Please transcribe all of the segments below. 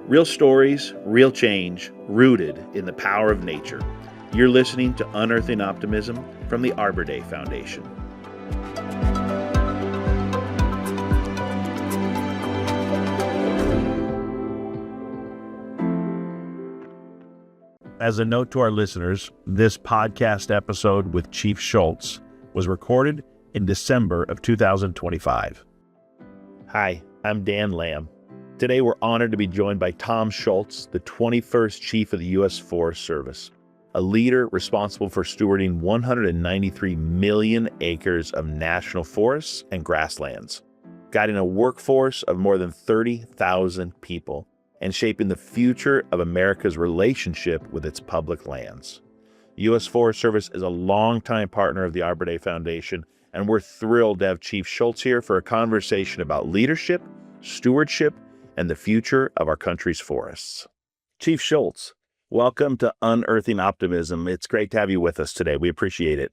Real stories, real change, rooted in the power of nature. You're listening to Unearthing Optimism from the Arbor Day Foundation. As a note to our listeners, this podcast episode with Chief Schultz was recorded in December of 2025. Hi, I'm Dan Lambe. Today we're honored to be joined by Tom Schultz, the 21st Chief of the U.S. Forest Service, a leader responsible for stewarding 193 million acres of national forests and grasslands, guiding a workforce of more than 30,000 people, and shaping the future of America's relationship with its public lands. U.S. Forest Service is a longtime partner of the Arbor Day Foundation, and we're thrilled to have Chief Schultz here for a conversation about leadership, stewardship, and the future of our country's forests. Chief Schultz, welcome to Unearthing Optimism. It's great to have you with us today. We appreciate it.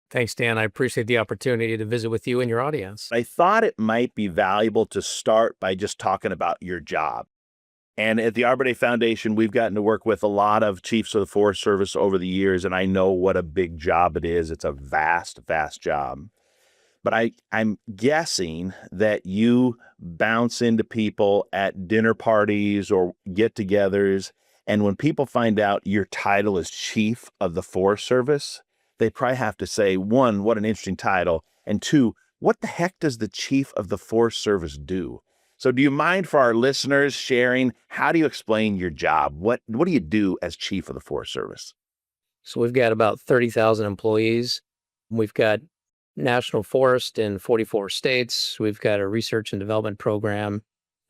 Thanks, Dan. I appreciate the opportunity to visit with you and your audience. I thought it might be valuable to start by just talking about your job. And at the Arbor Day Foundation, we've gotten to work with a lot of chiefs of the Forest Service over the years, and I know what a big job it is. It's a vast, vast job. But I'm guessing that you bounce into people at dinner parties or get-togethers, and when people find out your title is Chief of the Forest Service, they probably have to say, one, what an interesting title, and two, what the heck does the Chief of the Forest Service do? So do you mind for our listeners sharing, how do you explain your job? What do you do as Chief of the Forest Service? So we've got about 30,000 employees. We've got national forest in 44 states. We've got a research and development program.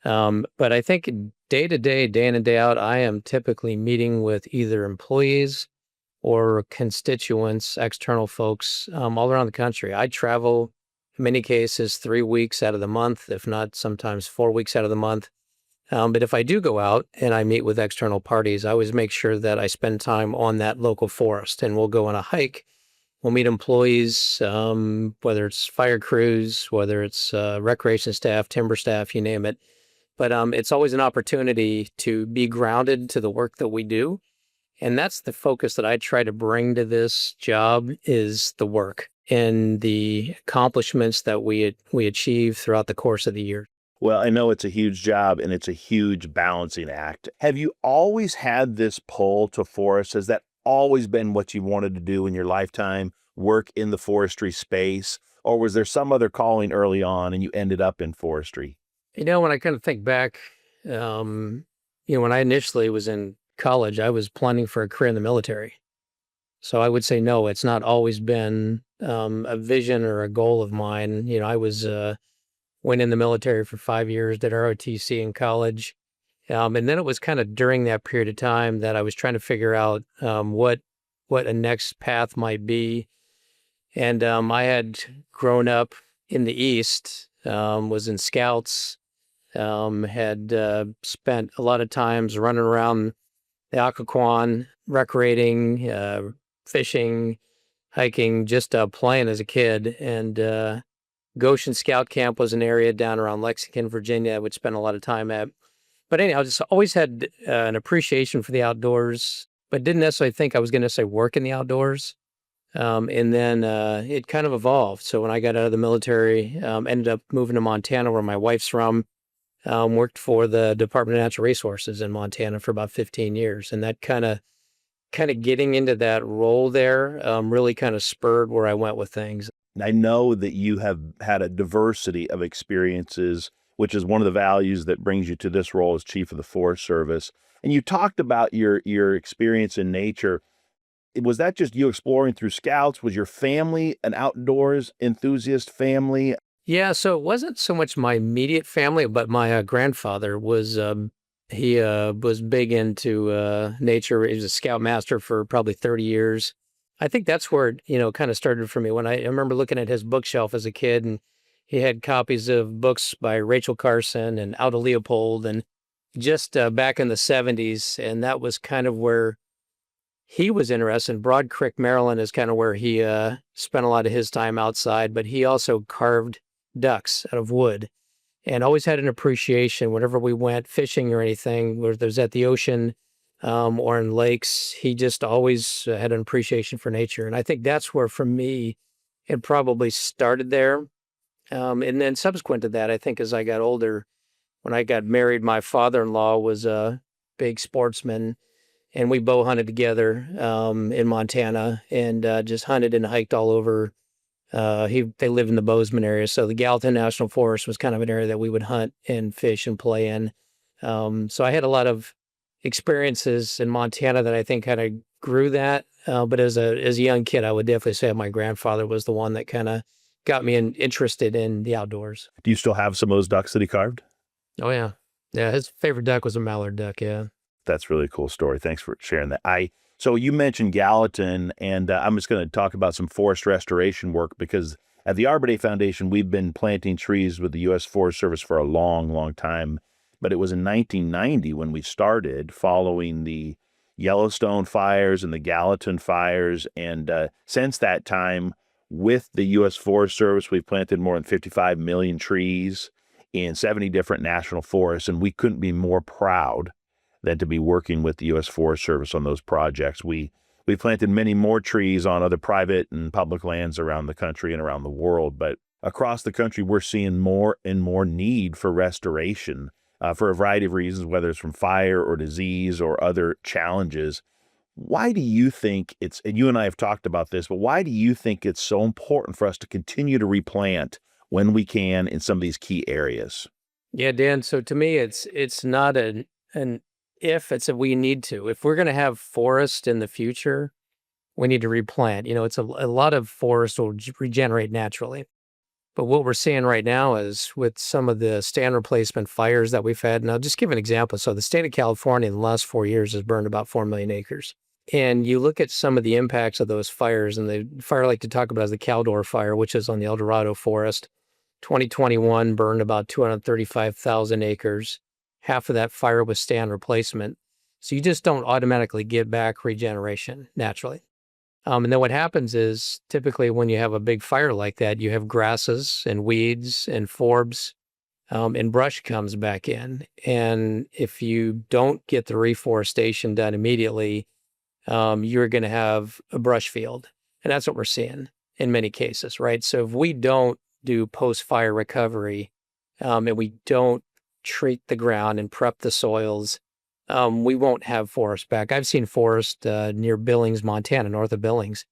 But I think day to day, day in and day out, I am typically meeting with either employees or constituents, external folks all around the country. I travel, in many cases, 3 weeks out of the month, if not sometimes 4 weeks out of the month. But if I do go out and I meet with external parties, I always make sure that I spend time on that local forest, and we'll go on a hike. We'll meet employees, whether it's fire crews, whether it's recreation staff, timber staff, you name it. But it's always an opportunity to be grounded to the work that we do. And that's the focus that I try to bring to this job, is the work and the accomplishments that we achieve throughout the course of the year. Well, I know it's a huge job and it's a huge balancing act. Have you always had this pull to forests? Has that always been what you wanted to do in your lifetime, work in the forestry space? Or was there some other calling early on and you ended up in forestry? When I kind of think back, when I initially was in college, I was planning for a career in the military. So I would say, no, it's not always been a vision or a goal of mine. I went in the military for 5 years, did ROTC in college. And then it was kind of during that period of time that I was trying to figure out what a next path might be. And I had grown up in the East, was in Scouts, had spent a lot of times running around the Occoquan, recreating, fishing, hiking, just playing as a kid. And Goshen Scout Camp was an area down around Lexington, Virginia, I would spend a lot of time at. But anyhow, I just always had an appreciation for the outdoors, but didn't necessarily think I was going to necessarily work in the outdoors. And then it kind of evolved. So when I got out of the military, ended up moving to Montana, where my wife's from, worked for the Department of Natural Resources in Montana for about 15 years. And that kind of getting into that role there really kind of spurred where I went with things. I know that you have had a diversity of experiences, which is one of the values that brings you to this role as Chief of the Forest Service. And you talked about your experience in nature. Was that just you exploring through Scouts? Was your family an outdoors enthusiast family? Yeah, so it wasn't so much my immediate family, but my grandfather was, he was big into nature. He was a Scoutmaster for probably 30 years. I think that's where it, kind of started for me. When I remember looking at his bookshelf as a kid, and he had copies of books by Rachel Carson and Aldo Leopold, and just back in the 70s. And that was kind of where he was interested. Broad Creek, Maryland is kind of where he spent a lot of his time outside, but he also carved ducks out of wood. and always had an appreciation whenever we went fishing or anything, whether it was at the ocean or in lakes. He just always had an appreciation for nature. And I think that's where, for me, it probably started there. And then subsequent to that, I think as I got older, when I got married, my father-in-law was a big sportsman, and we bow hunted together in Montana and just hunted and hiked all over. They live in the Bozeman area, so the Gallatin National Forest was kind of an area that we would hunt and fish and play in. So I had a lot of experiences in Montana that I think kind of grew that. But as a young kid, I would definitely say my grandfather was the one that kind of got me interested in the outdoors. Do you still have some of those ducks that he carved? Oh yeah, yeah. His favorite duck was a mallard duck. Yeah. That's really a cool story. Thanks for sharing that. So you mentioned Gallatin, and I'm just going to talk about some forest restoration work, because at the Arbor Day Foundation, we've been planting trees with the U.S. Forest Service for a long, long time. But it was in 1990 when we started, following the Yellowstone fires and the Gallatin fires. And since that time, with the U.S. Forest Service, we've planted more than 55 million trees in 70 different national forests. And we couldn't be more proud than to be working with the U.S. Forest Service on those projects. We planted many more trees on other private and public lands around the country and around the world. But across the country, we're seeing more and more need for restoration for a variety of reasons, whether it's from fire or disease or other challenges. Why do you think it's, and you and I have talked about this, but why do you think it's so important for us to continue to replant when we can in some of these key areas? Yeah, Dan. So to me, it's not an if, it's a we need to. If we're going to have forest in the future, we need to replant. It's a lot of forest will regenerate naturally. But what we're seeing right now is with some of the stand replacement fires that we've had, and I'll just give an example. So the state of California in the last 4 years has burned about 4 million acres. And you look at some of the impacts of those fires, and the fire I like to talk about is the Caldor fire, which is on the El Dorado forest. 2021 burned about 235,000 acres. Half of that fire was stand replacement. So you just don't automatically get back regeneration naturally. And then what happens is typically when you have a big fire like that, you have grasses and weeds and forbs, and brush comes back in. And if you don't get the reforestation done immediately, you're going to have a brush field. And that's what we're seeing in many cases, right? So if we don't do post-fire recovery and we don't treat the ground and prep the soils, we won't have forest back. I've seen forest near Billings, Montana, north of Billings.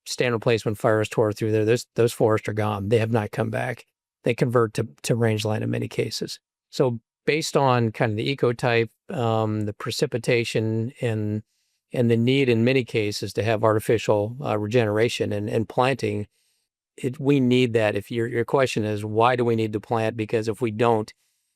Stand replacement fires tore through there. Those forests are gone. They have not come back. They convert to rangeland in many cases. So based on kind of the ecotype, the precipitation, and the need in many cases to have artificial regeneration and planting, we need that. If your question is, why do we need to plant? Because if we don't,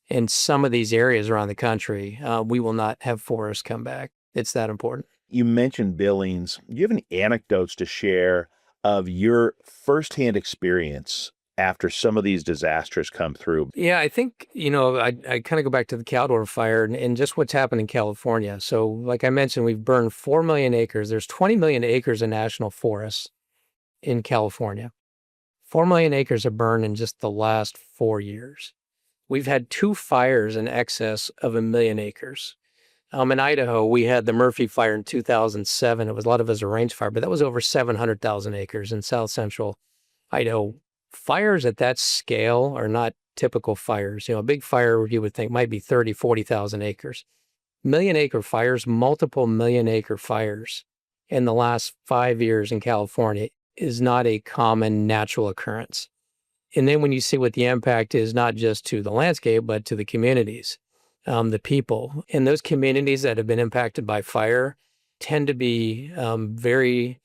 in some of these areas around the country, we will not have forests come back. It's that important. You mentioned Billings. Do you have any anecdotes to share of your firsthand experience after some of these disasters come through? Yeah, I think, I kind of go back to the Caldor fire and just what's happened in California. So like I mentioned, we've burned 4 million acres. There's 20 million acres of national forests in California. 4 million acres are burned in just the last 4 years. We've had 2 fires in excess of 1 million acres. In Idaho, we had the Murphy Fire in 2007. It was a lot of it was a range fire, but that was over 700,000 acres in south central Idaho. Fires at that scale are not typical fires. A big fire you would think might be 30, 40,000 acres. Million-acre fires, multiple million-acre fires in the last 5 years in California is not a common natural occurrence. And then when you see what the impact is, not just to the landscape, but to the communities, the people. And those communities that have been impacted by fire tend to be very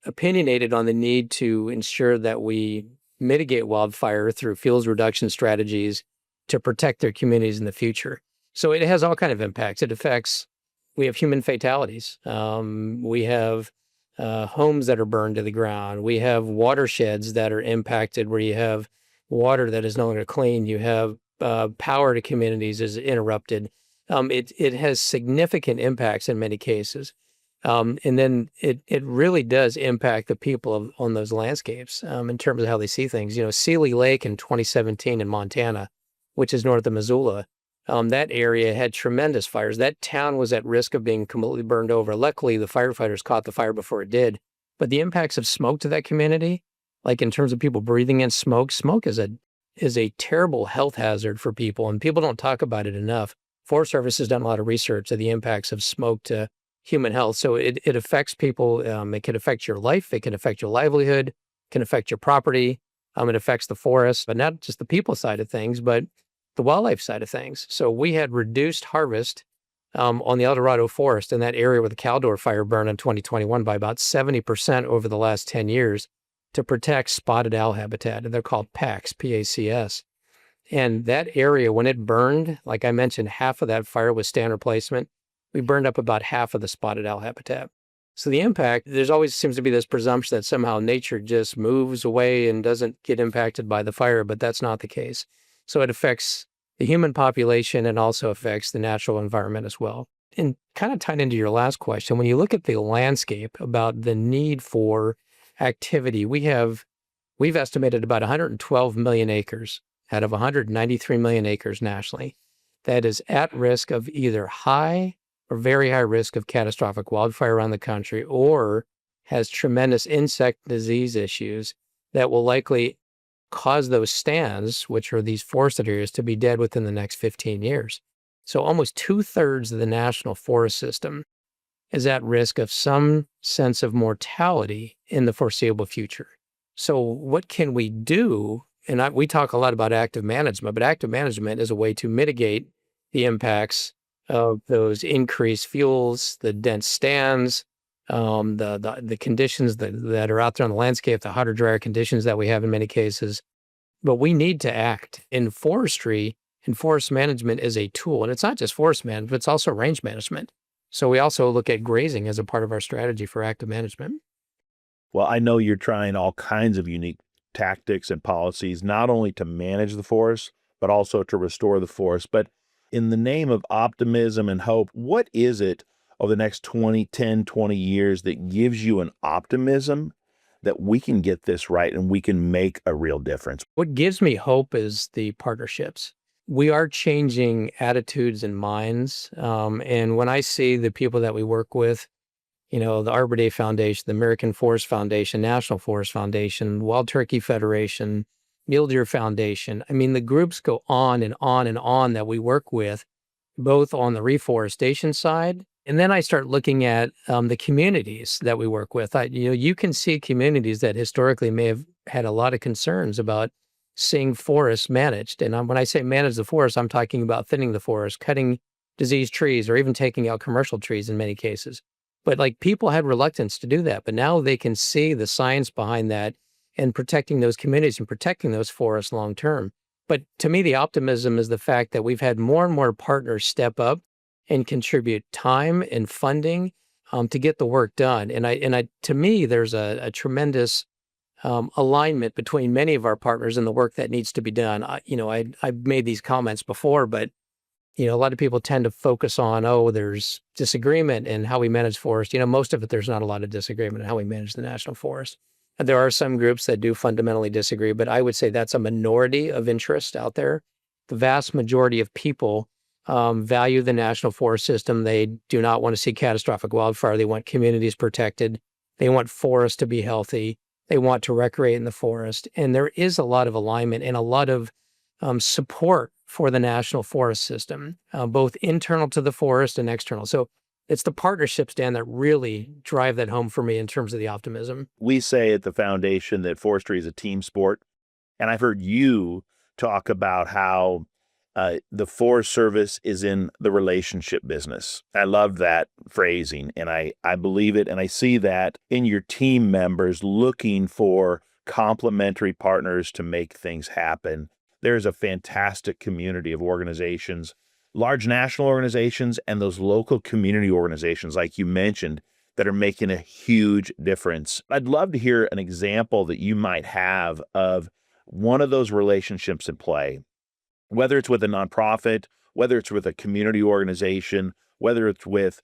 opinionated on the need to ensure that we mitigate wildfire through fuels reduction strategies to protect their communities in the future. So it has all kinds of impacts. We have human fatalities. We have homes that are burned to the ground. We have watersheds that are impacted where you have water that is no longer clean. You have power to communities is interrupted. It has significant impacts in many cases. And then it really does impact the people on those landscapes in terms of how they see things. Sealy Lake in 2017 in Montana which is north of Missoula. That area had tremendous fires. That town was at risk of being completely burned over. Luckily, the firefighters caught the fire before it did. But the impacts of smoke to that community, like in terms of people breathing in smoke, smoke is a terrible health hazard for people, and people don't talk about it enough. Forest Service has done a lot of research of the impacts of smoke to human health. So it affects people. It can affect your life. It can affect your livelihood. It can affect your property. It affects the forest, but not just the people side of things, but the wildlife side of things. So we had reduced harvest on the El Dorado forest in that area where the Caldor fire burned in 2021 by about 70% over the last 10 years to protect spotted owl habitat. And they're called PACS, P-A-C-S. And that area, when it burned, like I mentioned, half of that fire was stand replacement. We burned up about half of the spotted owl habitat. So the impact, there's always seems to be this presumption that somehow nature just moves away and doesn't get impacted by the fire, but that's not the case. So it affects the human population and also affects the natural environment as well. And kind of tied into your last question, when you look at the landscape about the need for activity, we've estimated about 112 million acres out of 193 million acres nationally that is at risk of either high or very high risk of catastrophic wildfire around the country, or has tremendous insect disease issues that will likely cause those stands, which are these forested areas, to be dead within the next 15 years. So almost 2/3 of the national forest system is at risk of some sense of mortality in the foreseeable future. So what can we do? And we talk a lot about active management, but active management is a way to mitigate the impacts of those increased fuels, the dense stands, the conditions that are out there on the landscape, the hotter, drier conditions that we have in many cases. But we need to act. In forestry, and forest management is a tool. And it's not just forest management, it's also range management. So we also look at grazing as a part of our strategy for active management. Well, I know you're trying all kinds of unique tactics and policies, not only to manage the forest, but also to restore the forest. But in the name of optimism and hope, what is it over the next 20 years that gives you an optimism that we can get this right and we can make a real difference? What gives me hope is the partnerships. We are changing attitudes and minds. And when I see the people that we work with, the Arbor Day Foundation, the American Forest Foundation, National Forest Foundation, Wild Turkey Federation, Mule Deer Foundation, the groups go on and on and on that we work with, both on the reforestation side. And then I start looking at the communities that we work with. You can see communities that historically may have had a lot of concerns about seeing forests managed. And when I say manage the forest, I'm talking about thinning the forest, cutting diseased trees, or even taking out commercial trees in many cases. But people had reluctance to do that. But now they can see the science behind that and protecting those communities and protecting those forests long term. But to me, the optimism is the fact that we've had more and more partners step up and contribute time and funding to get the work done. And to me, there's a tremendous alignment between many of our partners and the work that needs to be done. I've made these comments before, but a lot of people tend to focus on, there's disagreement in how we manage forest. Most of it, there's not a lot of disagreement in how we manage the national forest. There are some groups that do fundamentally disagree, but I would say that's a minority of interest out there. The vast majority of people value the national forest system. They do not want to see catastrophic wildfire. They want communities protected. They want forests to be healthy. They want to recreate in the forest. And there is a lot of alignment and a lot of support for the national forest system, both internal to the forest and external. So it's the partnerships, Dan, that really drive that home for me in terms of the optimism. We say at the foundation that forestry is a team sport. And I've heard you talk about how the Forest Service is in the relationship business. I love that phrasing, and I believe it, and I see that in your team members looking for complementary partners to make things happen. There's a fantastic community of organizations, large national organizations, and those local community organizations, like you mentioned, that are making a huge difference. I'd love to hear an example that you might have of one of those relationships in play, whether it's with a nonprofit, whether it's with a community organization, whether it's with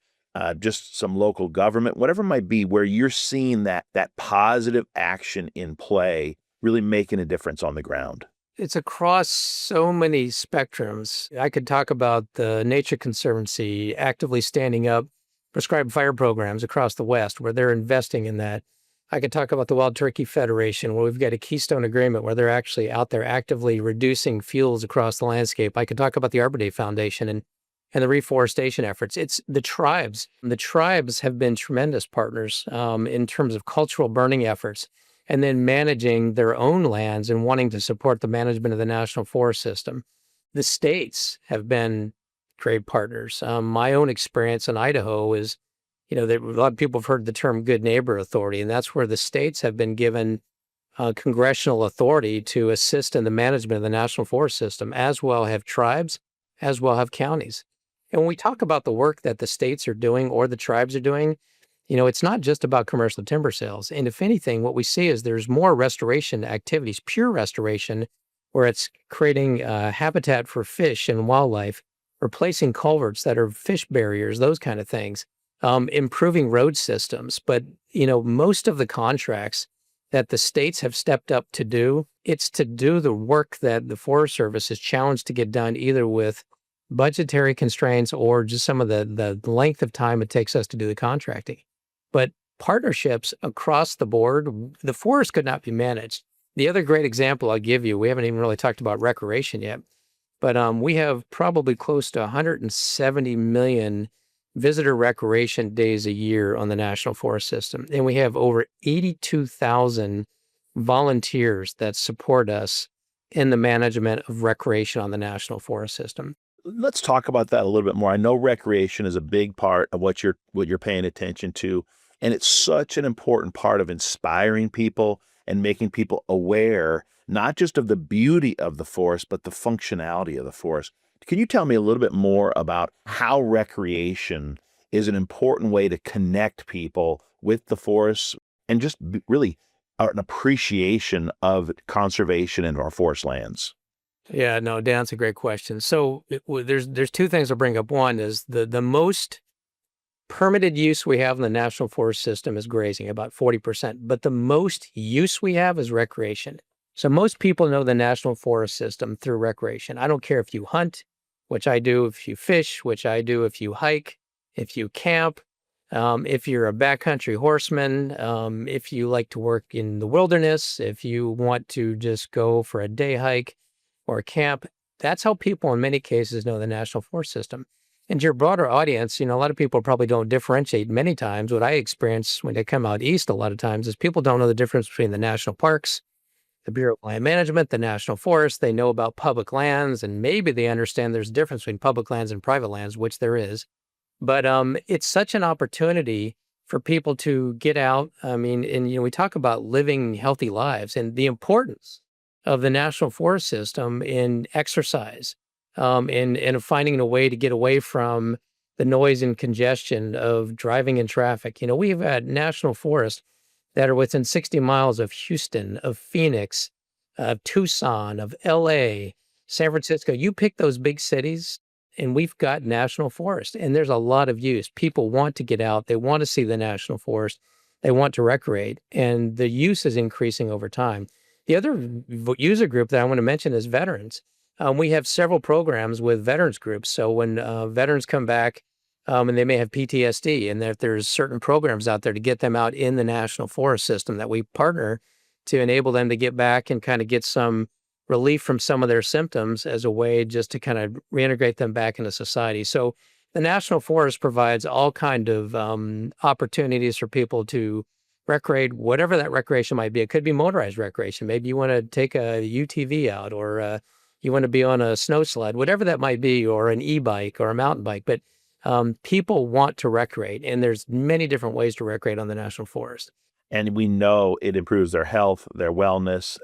just some local government, whatever it might be, where you're seeing that positive action in play really making a difference on the ground. It's across so many spectrums. I could talk about the Nature Conservancy actively standing up prescribed fire programs across the West where they're investing in that. I could talk about the Wild Turkey Federation where we've got a Keystone Agreement where they're actually out there actively reducing fuels across the landscape. I could talk about the Arbor Day Foundation and the reforestation efforts. It's the tribes. The tribes have been tremendous partners in terms of cultural burning efforts and then managing their own lands and wanting to support the management of the national forest system. The states have been great partners. My own experience in Idaho is, a lot of people have heard the term good neighbor authority, and that's where the states have been given congressional authority to assist in the management of the national forest system, as well have tribes, as well have counties. And when we talk about the work that the states are doing or the tribes are doing, it's not just about commercial timber sales. And if anything, what we see is there's more restoration activities, pure restoration, where it's creating habitat for fish and wildlife, replacing culverts that are fish barriers, those kind of things, improving road systems. But, most of the contracts that the states have stepped up to do, it's to do the work that the Forest Service is challenged to get done either with budgetary constraints or just some of the length of time it takes us to do the contracting. But partnerships across the board, the forest could not be managed. The other great example I'll give you, we haven't even really talked about recreation yet, but we have probably close to 170 million visitor recreation days a year on the National Forest System. And we have over 82,000 volunteers that support us in the management of recreation on the National Forest System. Let's talk about that a little bit more. I know recreation is a big part of what you're paying attention to, and it's such an important part of inspiring people and making people aware, not just of the beauty of the forest, but the functionality of the forest. Can you tell me a little bit more about how recreation is an important way to connect people with the forest and just really an appreciation of conservation in our forest lands? Yeah, no, Dan, that's a great question. So there's two things I'll bring up. One is the most permitted use we have in the National Forest System is grazing, about 40%, but the most use we have is recreation. So most people know the National Forest System through recreation. I don't care if you hunt, which I do, if you fish, which I do, if you hike, if you camp, if you're a backcountry horseman, if you like to work in the wilderness, if you want to just go for a day hike or camp. That's how people in many cases know the National Forest System. And to your broader audience, a lot of people probably don't differentiate many times. What I experience when they come out east a lot of times is people don't know the difference between the national parks, the Bureau of Land Management, the National Forest. They know about public lands, and maybe they understand there's a difference between public lands and private lands, which there is. But it's such an opportunity for people to get out. I mean, and we talk about living healthy lives and the importance of the National Forest System in exercise, and finding a way to get away from the noise and congestion of driving in traffic. We've had national forests that are within 60 miles of Houston, of Phoenix, of Tucson, of LA, San Francisco. You pick those big cities and we've got national forest, and there's a lot of use. People want to get out. They want to see the national forest. They want to recreate, and the use is increasing over time. The other user group that I want to mention is veterans. We have several programs with veterans groups. So when veterans come back and they may have PTSD, and if there's certain programs out there to get them out in the National Forest System that we partner to enable them to get back and kind of get some relief from some of their symptoms as a way just to kind of reintegrate them back into society. So the National Forest provides all kind of opportunities for people to recreate, whatever that recreation might be. It could be motorized recreation. Maybe you want to take a UTV out, or you want to be on a snow sled, whatever that might be, or an e-bike or a mountain bike. But people want to recreate, and there's many different ways to recreate on the National Forest. And we know it improves their health, their wellness,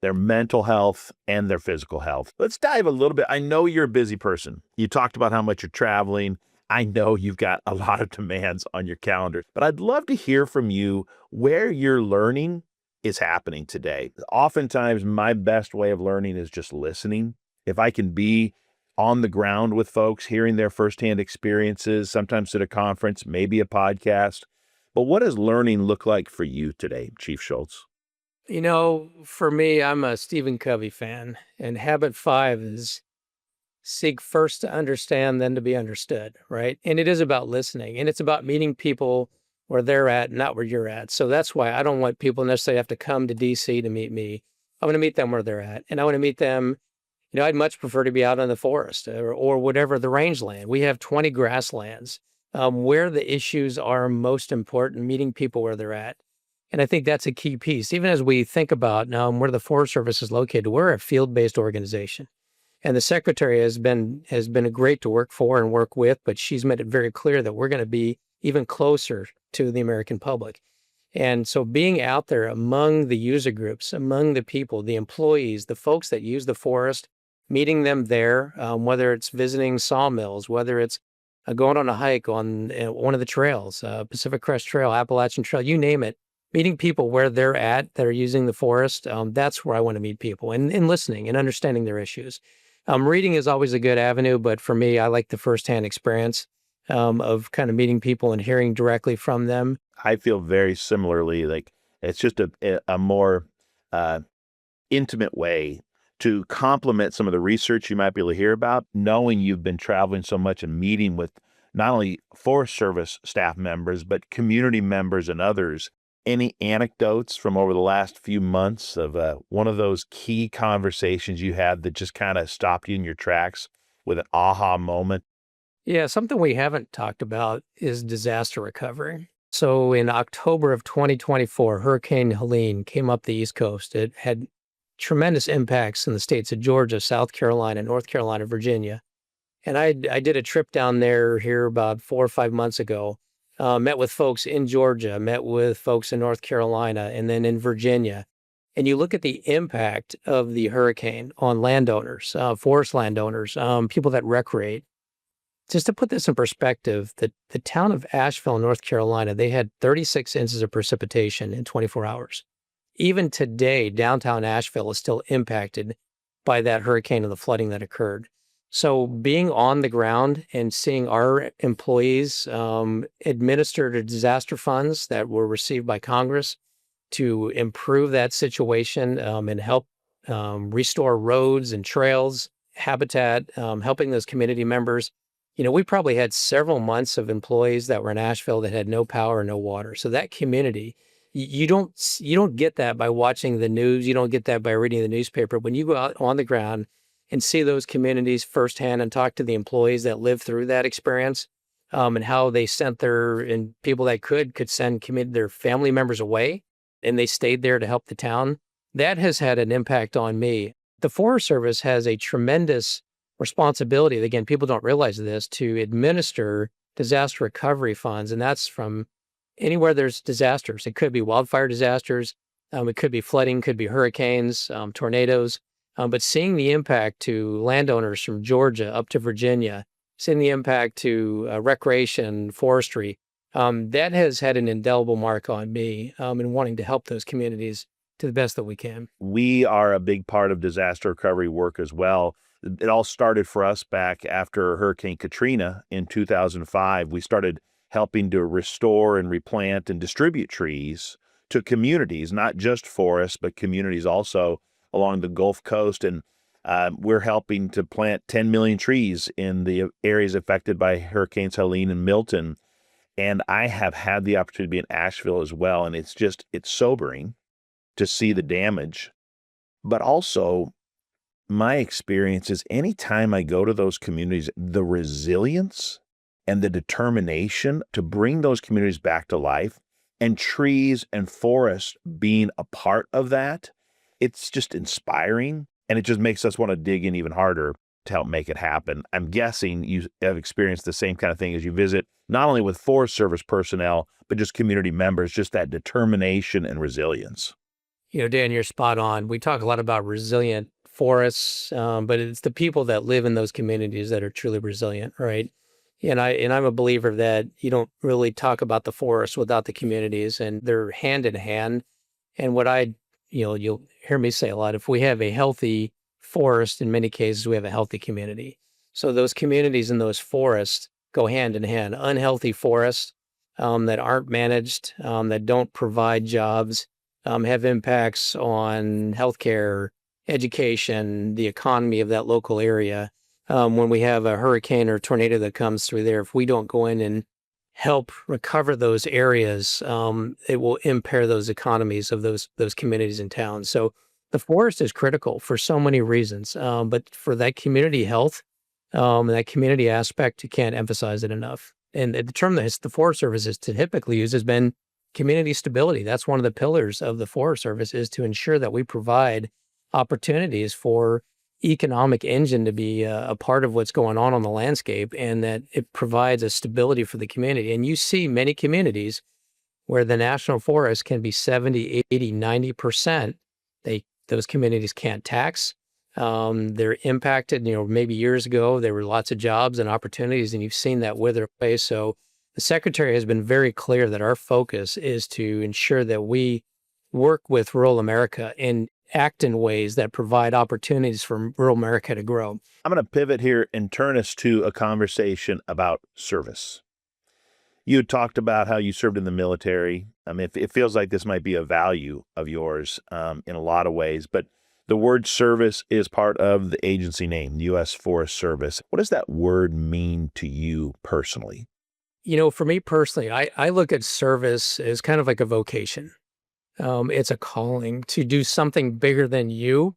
their mental health, and their physical health. Let's dive a little bit. I know you're a busy person. You talked about how much you're traveling. I know you've got a lot of demands on your calendar, but I'd love to hear from you where your learning is happening today. Oftentimes, my best way of learning is just listening. If I can be on the ground with folks, hearing their firsthand experiences, sometimes at a conference, maybe a podcast. But what does learning look like for you today, Chief Schultz? For me, I'm a Stephen Covey fan, and habit 5 is seek first to understand, then to be understood, right? And it is about listening, and it's about meeting people where they're at, not where you're at. So that's why I don't want people necessarily have to come to DC to meet me. I want to meet them where they're at, and I want to meet them. I'd much prefer to be out in the forest or whatever the rangeland. We have 20 grasslands where the issues are most important, meeting people where they're at. And I think that's a key piece. Even as we think about where the Forest Service is located, we're a field-based organization. And the secretary has been great to work for and work with, but she's made it very clear that we're going to be even closer to the American public. And so being out there among the user groups, among the people, the employees, the folks that use the forest, meeting them there, whether it's visiting sawmills, whether it's going on a hike on one of the trails, Pacific Crest Trail, Appalachian Trail, you name it, meeting people where they're at that are using the forest, that's where I want to meet people and listening and understanding their issues. Reading is always a good avenue, but for me, I like the firsthand experience of kind of meeting people and hearing directly from them. I feel very similarly. Like it's just a more intimate way to complement some of the research you might be able to hear about, knowing you've been traveling so much and meeting with not only Forest Service staff members, but community members and others. Any anecdotes from over the last few months of one of those key conversations you had that just kind of stopped you in your tracks with an aha moment? Yeah, something we haven't talked about is disaster recovery. So in October of 2024, Hurricane Helene came up the East Coast. It had tremendous impacts in the states of Georgia, South Carolina, North Carolina, Virginia. And I did a trip down there here about 4 or 5 months ago. Met with folks in Georgia, met with folks in North Carolina, and then in Virginia. And you look at the impact of the hurricane on landowners, forest landowners, people that recreate. Just to put this in perspective, the town of Asheville, North Carolina, they had 36 inches of precipitation in 24 hours. Even today, downtown Asheville is still impacted by that hurricane and the flooding that occurred. So being on the ground and seeing our employees administer the disaster funds that were received by Congress to improve that situation and help restore roads and trails, habitat, helping those community members. We probably had several months of employees that were in Asheville that had no power, no water. So that community, you don't get that by watching the news. You don't get that by reading the newspaper. When you go out on the ground and see those communities firsthand and talk to the employees that lived through that experience, and how they sent and people that could send their family members away, and they stayed there to help the town. That has had an impact on me. The Forest Service has a tremendous responsibility. Again, people don't realize this, to administer disaster recovery funds, and that's from anywhere there's disasters. It could be wildfire disasters, it could be flooding, could be hurricanes, tornadoes. But seeing the impact to landowners from Georgia up to Virginia, seeing the impact to recreation, forestry, that has had an indelible mark on me in wanting to help those communities to the best that we can. We are a big part of disaster recovery work as well. It all started for us back after Hurricane Katrina in 2005. We started helping to restore and replant and distribute trees to communities, not just forests, but communities also along the Gulf Coast. And we're helping to plant 10 million trees in the areas affected by Hurricanes Helene and Milton. And I have had the opportunity to be in Asheville as well. And it's sobering to see the damage. But also, my experience is anytime I go to those communities, the resilience and the determination to bring those communities back to life, and trees and forests being a part of that, it's just inspiring. And it just makes us want to dig in even harder to help make it happen. I'm guessing you have experienced the same kind of thing as you visit, not only with Forest Service personnel, but just community members, just that determination and resilience. Dan, you're spot on. We talk a lot about resilient forests, but it's the people that live in those communities that are truly resilient, right? And I'm a believer that you don't really talk about the forest without the communities, and they're hand in hand. And you'll hear me say a lot, if we have a healthy forest, in many cases, we have a healthy community. So those communities and those forests go hand in hand. Unhealthy forests that aren't managed, that don't provide jobs, have impacts on healthcare, education, the economy of that local area. When we have a hurricane or tornado that comes through there, if we don't go in and help recover those areas, it will impair those economies of those communities and towns. So the forest is critical for so many reasons, but for that community health, that community aspect, you can't emphasize it enough. And the term that the Forest Service is typically used has been community stability. That's one of the pillars of the Forest Service, is to ensure that we provide opportunities for economic engine to be a part of what's going on the landscape, and that it provides a stability for the community. And you see many communities where the national forest can be 70, 80, 90%. Those communities can't tax. They're impacted, maybe years ago, there were lots of jobs and opportunities, and you've seen that wither away. So the Secretary has been very clear that our focus is to ensure that we work with rural America and act in ways that provide opportunities for rural America to grow. I'm going to pivot here and turn us to a conversation about service. You talked about how you served in the military. I mean, it feels like this might be a value of yours in a lot of ways, but the word service is part of the agency name, the U.S. Forest Service. What does that word mean to you personally? For me personally, I look at service as kind of like a vocation. It's a calling to do something bigger than you.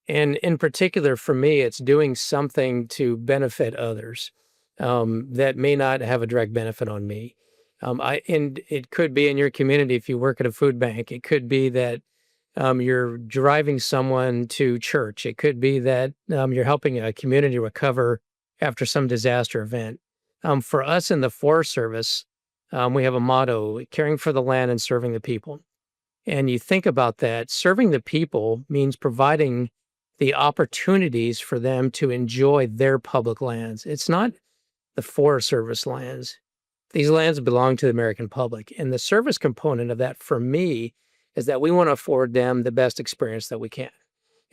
And in particular, for me, it's doing something to benefit others that may not have a direct benefit on me. And it could be in your community if you work at a food bank. It could be that you're driving someone to church. It could be that you're helping a community recover after some disaster event. For us in the Forest Service, we have a motto: caring for the land and serving the people. And you think about that, serving the people means providing the opportunities for them to enjoy their public lands. It's not the Forest Service lands. These lands belong to the American public. And the service component of that, for me, is that we want to afford them the best experience that we can.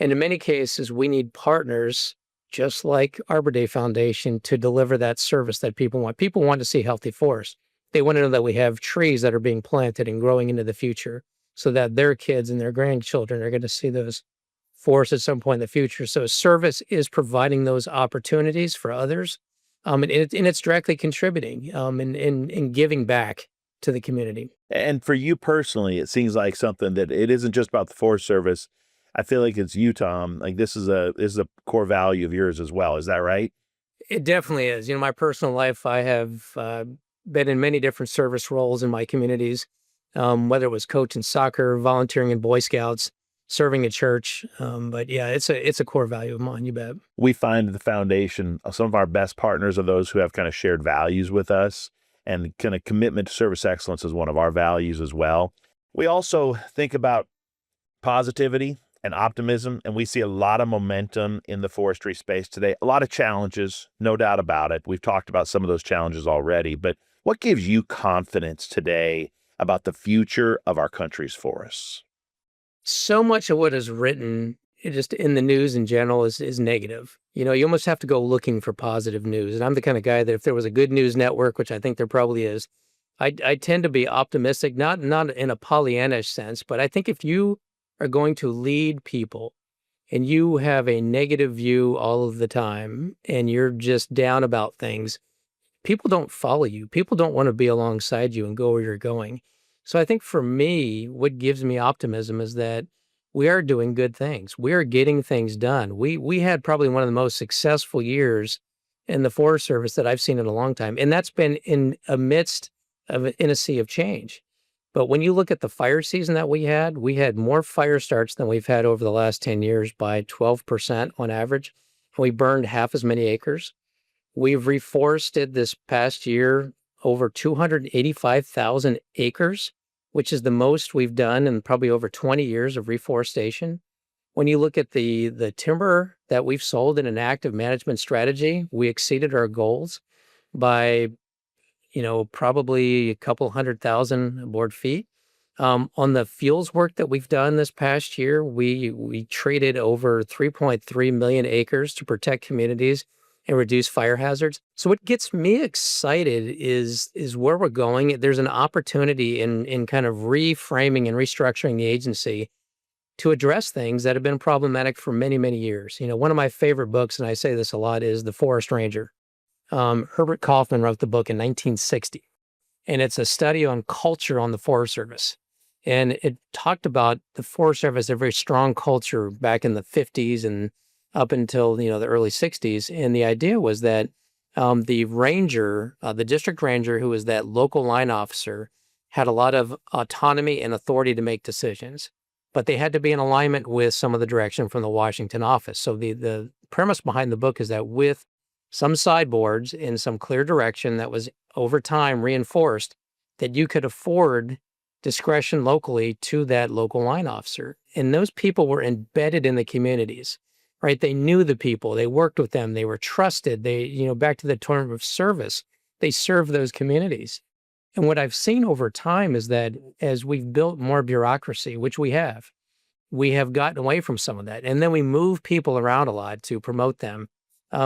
And in many cases, we need partners, just like Arbor Day Foundation, to deliver that service that people want. People want to see healthy forests. They want to know that we have trees that are being planted and growing into the future, so that their kids and their grandchildren are going to see those forests at some point in the future. So service is providing those opportunities for others, and it's directly contributing and giving back to the community. And for you personally, it seems like something that it isn't just about the Forest Service. I feel like it's you, Tom. Like this is a core value of yours as well. Is that right? It definitely is. My personal life, I have been in many different service roles in my communities. Whether it was coaching soccer, volunteering in Boy Scouts, serving at church. But yeah, it's a core value of mine, you bet. We find the foundation, some of our best partners are those who have kind of shared values with us, and kind of commitment to service excellence is one of our values as well. We also think about positivity and optimism, and we see a lot of momentum in the forestry space today. A lot of challenges, no doubt about it. We've talked about some of those challenges already, but what gives you confidence today about the future of our country's forests? So much of what is written just in the news in general is negative. You almost have to go looking for positive news. And I'm the kind of guy that if there was a good news network, which I think there probably is, I tend to be optimistic, not in a Pollyannish sense, but I think if you are going to lead people and you have a negative view all of the time and you're just down about things, people don't follow you. People don't want to be alongside you and go where you're going. So I think for me, what gives me optimism is that we are doing good things. We are getting things done. We had probably one of the most successful years in the Forest Service that I've seen in a long time. And that's been in a sea of change. But when you look at the fire season that we had more fire starts than we've had over the last 10 years by 12% on average. We burned half as many acres. We've reforested this past year over 285,000 acres, which is the most we've done in probably over 20 years of reforestation. When you look at the timber that we've sold in an active management strategy, we exceeded our goals by, probably a couple 100,000 board feet. On the fuels work that we've done this past year, we treated over 3.3 million acres to protect communities and reduce fire hazards. So what gets me excited is where we're going. There's an opportunity in kind of reframing and restructuring the agency to address things that have been problematic for many, many years. One of my favorite books, and I say this a lot, is The Forest Ranger. Herbert Kaufman wrote the book in 1960, and it's a study on culture on the Forest Service. And it talked about the Forest Service, a very strong culture back in the 50s and up until, the early 60s. And the idea was that the ranger, the district ranger, who was that local line officer, had a lot of autonomy and authority to make decisions, but they had to be in alignment with some of the direction from the Washington office. So the premise behind the book is that with some sideboards in some clear direction that was over time reinforced, that you could afford discretion locally to that local line officer. And those people were embedded in the communities, right? They knew the people, they worked with them, they were trusted. They, back to the term of service, they served those communities. And what I've seen over time is that as we've built more bureaucracy, which we have gotten away from some of that. And then we move people around a lot to promote them.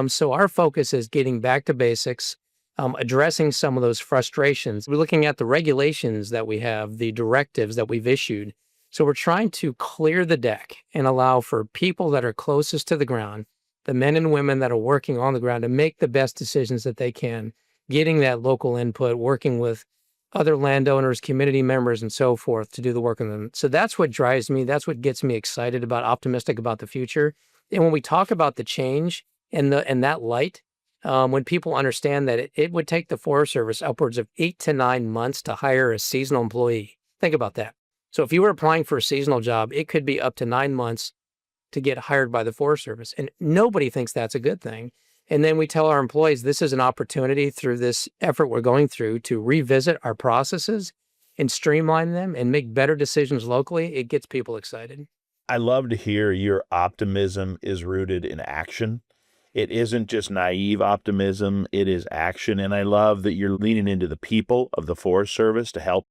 So our focus is getting back to basics, addressing some of those frustrations. We're looking at the regulations that we have, the directives that we've issued. So we're trying to clear the deck and allow for people that are closest to the ground, the men and women that are working on the ground, to make the best decisions that they can, getting that local input, working with other landowners, community members, and so forth to do the work on them. So that's what drives me. That's what gets me excited optimistic about the future. And when we talk about the change and that light, when people understand that it would take the Forest Service upwards of 8 to 9 months to hire a seasonal employee. Think about that. So if you were applying for a seasonal job, it could be up to 9 months to get hired by the Forest Service. And nobody thinks that's a good thing. And then we tell our employees this is an opportunity through this effort we're going through to revisit our processes and streamline them and make better decisions locally. It gets people excited. I love to hear your optimism is rooted in action. It isn't just naive optimism, it is action. And I love that you're leaning into the people of the Forest Service to help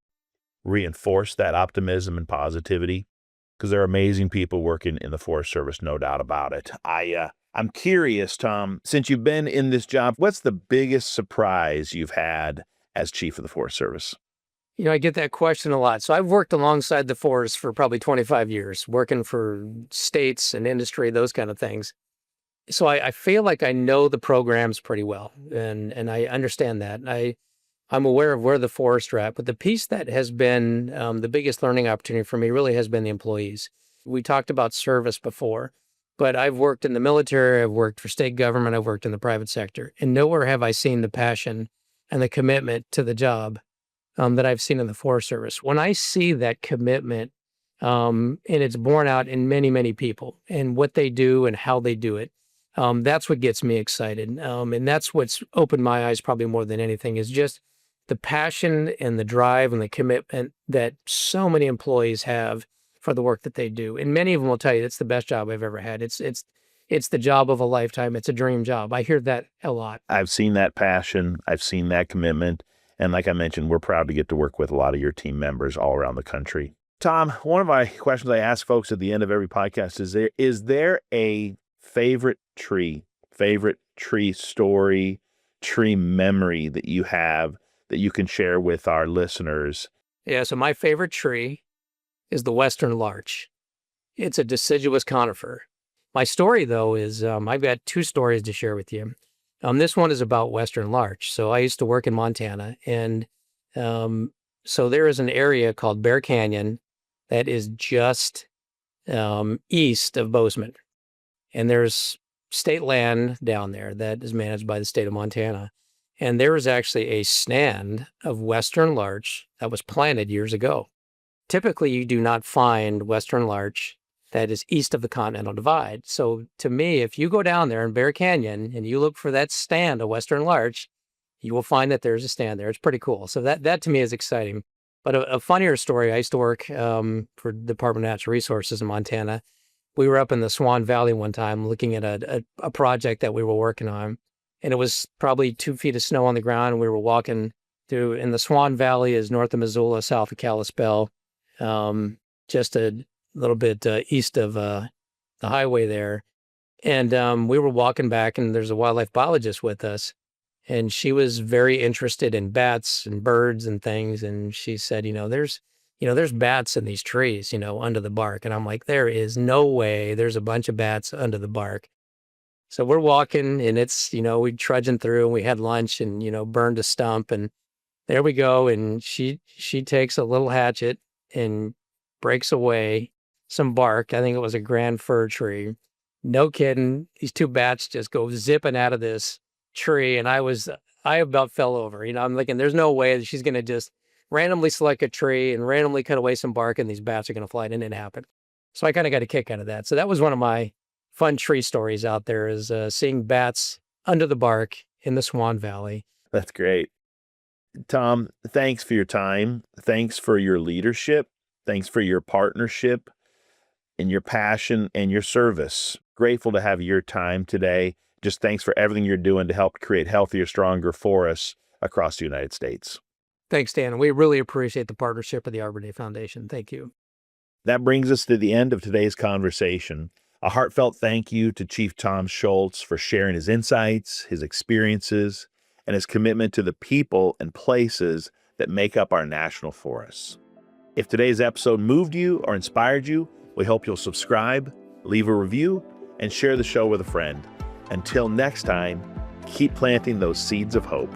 reinforce that optimism and positivity, because there are amazing people working in the Forest Service, no doubt about it. I'm curious, Tom, since you've been in this job, what's the biggest surprise you've had as Chief of the Forest Service? I get that question a lot. So I've worked alongside the forest for probably 25 years, working for states and industry, those kind of things. So I feel like I know the programs pretty well, and I understand that. I'm aware of where the forests are at, but the piece that has been the biggest learning opportunity for me really has been the employees. We talked about service before, but I've worked in the military, I've worked for state government, I've worked in the private sector, and nowhere have I seen the passion and the commitment to the job that I've seen in the Forest Service. When I see that commitment, and it's borne out in many, many people and what they do and how they do it, that's what gets me excited. And that's what's opened my eyes probably more than anything, is just the passion and the drive and the commitment that so many employees have for the work that they do. And many of them will tell you it's the best job I've ever had. It's the job of a lifetime. It's a dream job. I hear that a lot. I've seen that passion. I've seen that commitment. And like I mentioned, we're proud to get to work with a lot of your team members all around the country. Tom, one of my questions I ask folks at the end of every podcast is there a favorite tree story, tree memory that you have that you can share with our listeners? Yeah, so my favorite tree is the western larch. It's a deciduous conifer. My story, though, is I've got 2 stories to share with you. This one is about western larch. So I used to work in Montana, and so there is an area called Bear Canyon that is just east of Bozeman. And there's state land down there that is managed by the state of Montana. And there was actually a stand of western larch that was planted years ago. Typically, you do not find western larch that is east of the Continental Divide. So to me, if you go down there in Bear Canyon and you look for that stand of western larch, you will find that there's a stand there. It's pretty cool. So that to me is exciting. But a funnier story, I used to work for the Department of Natural Resources in Montana. We were up in the Swan Valley one time looking at a project that we were working on. And it was probably 2 feet of snow on the ground. And we were walking through, and the Swan Valley is north of Missoula, south of Kalispell, just a little bit east of the highway there. And we were walking back, and there's a wildlife biologist with us, and she was very interested in bats and birds and things. And she said, there's bats in these trees, under the bark. And I'm like, there is no way there's a bunch of bats under the bark. So we're walking, and it's, we trudging through, and we had lunch and, burned a stump, and there we go. And she takes a little hatchet and breaks away some bark. I think it was a grand fir tree. No kidding. These two bats just go zipping out of this tree. And I about fell over. I'm thinking there's no way that she's going to just randomly select a tree and randomly cut away some bark and these bats are going to fly. And it didn't happen. So I kind of got a kick out of that. So that was one of my fun tree stories out there, is seeing bats under the bark in the Swan Valley. That's great. Tom, thanks for your time. Thanks for your leadership. Thanks for your partnership and your passion and your service. Grateful to have your time today. Just thanks for everything you're doing to help create healthier, stronger forests across the United States. Thanks, Dan. We really appreciate the partnership of the Arbor Day Foundation. Thank you. That brings us to the end of today's conversation. A heartfelt thank you to Chief Tom Schultz for sharing his insights, his experiences, and his commitment to the people and places that make up our national forests. If today's episode moved you or inspired you, we hope you'll subscribe, leave a review, and share the show with a friend. Until next time, keep planting those seeds of hope.